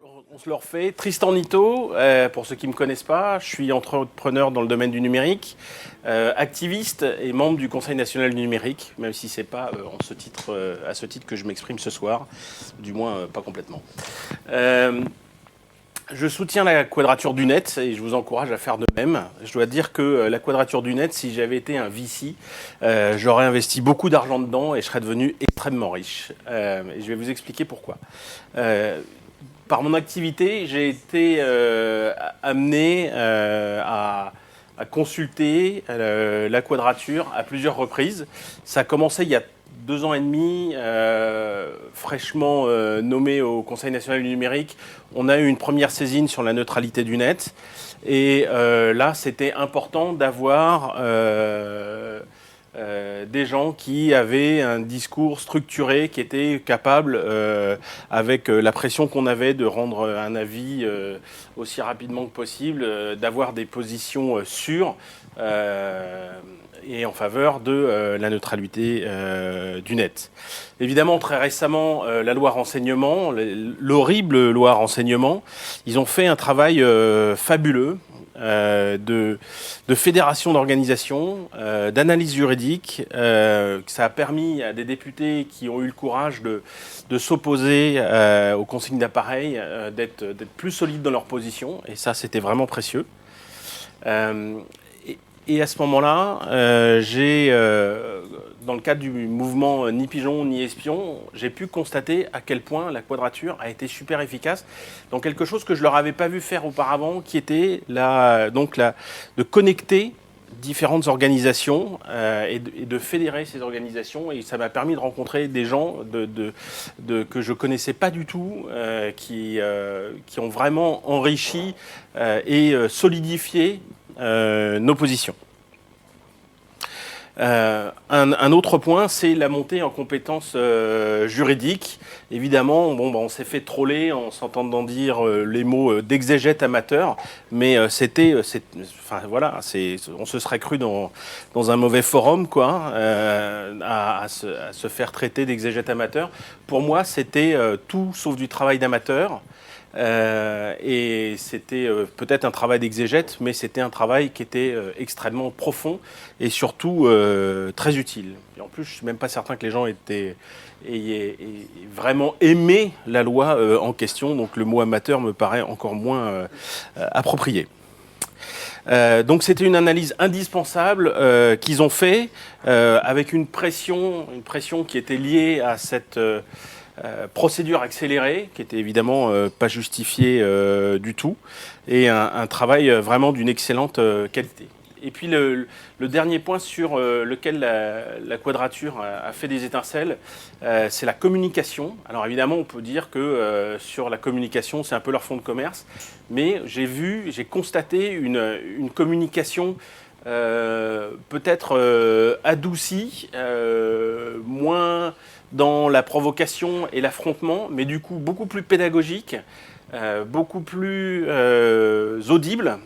On se le refait. Tristan Nitto, pour ceux qui ne me connaissent pas, je suis entrepreneur dans le domaine du numérique, activiste et membre du Conseil national du numérique, même si ce n'est pas à ce titre que je m'exprime ce soir, du moins pas complètement. Je soutiens la Quadrature du Net et je vous encourage à faire de même. Je dois dire que la Quadrature du Net, si j'avais été un VC, j'aurais investi beaucoup d'argent dedans et je serais devenu extrêmement riche. Et je vais vous expliquer pourquoi. Par mon activité, j'ai été amené à consulter la Quadrature à plusieurs reprises. Ça a commencé il y a 2 ans et demi, fraîchement nommé au Conseil national du numérique. On a eu une première saisine sur la neutralité du net. Et là, c'était important d'avoir des gens qui avaient un discours structuré, qui étaient capables, avec la pression qu'on avait de rendre un avis aussi rapidement que possible, d'avoir des positions sûres et en faveur de la neutralité du net. Évidemment, très récemment, la loi renseignement, l'horrible loi renseignement, ils ont fait un travail fabuleux de fédération d'organisations, d'analyse juridique. Ça a permis à des députés qui ont eu le courage de s'opposer aux consignes d'appareil, d'être plus solides dans leur position, et ça, c'était vraiment précieux. Et à ce moment-là, dans le cadre du mouvement Ni Pigeon Ni Espion, j'ai pu constater à quel point la Quadrature a été super efficace dans quelque chose que je ne leur avais pas vu faire auparavant, qui était de connecter différentes organisations et de fédérer ces organisations. Et ça m'a permis de rencontrer des gens que je ne connaissais pas du tout, qui ont vraiment enrichi et solidifié nos positions. Un autre point, c'est la montée en compétences juridiques. Évidemment, on s'est fait troller en s'entendant dire les mots d'exégète amateur, mais on se serait cru dans un mauvais forum, quoi, à se faire traiter d'exégète amateur. Pour moi, c'était tout sauf du travail d'amateur. Et c'était peut-être un travail d'exégète, mais c'était un travail qui était extrêmement profond et surtout très utile. Et en plus, je ne suis même pas certain que les gens aient vraiment aimé la loi en question, donc le mot amateur me paraît encore moins approprié. Donc c'était une analyse indispensable qu'ils ont fait avec une pression qui était liée à cette procédure accélérée, qui était évidemment pas justifiée du tout, et un travail vraiment d'une excellente qualité. Et puis le dernier point sur lequel la Quadrature a fait des étincelles, c'est la communication. Alors évidemment, on peut dire que sur la communication, c'est un peu leur fonds de commerce, mais j'ai constaté une communication peut-être adoucie, moins dans la provocation et l'affrontement, mais du coup beaucoup plus pédagogique, beaucoup plus audible,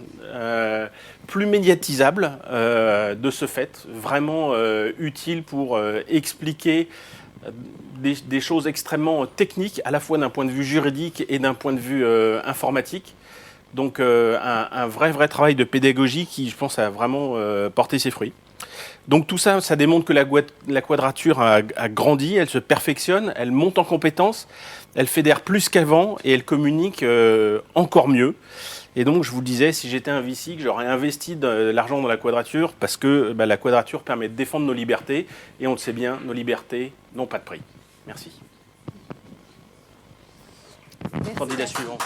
plus médiatisable de ce fait, vraiment utile pour expliquer des choses extrêmement techniques, à la fois d'un point de vue juridique et d'un point de vue informatique. Donc un vrai travail de pédagogie qui, je pense, a vraiment porté ses fruits. Donc tout ça, ça démontre que la Quadrature a grandi, elle se perfectionne, elle monte en compétences, elle fédère plus qu'avant et elle communique encore mieux. Et donc je vous disais, si j'étais un VC, que j'aurais investi de l'argent dans la Quadrature, parce que la Quadrature permet de défendre nos libertés, et on le sait bien, nos libertés n'ont pas de prix. Merci. Merci. Candidat suivant.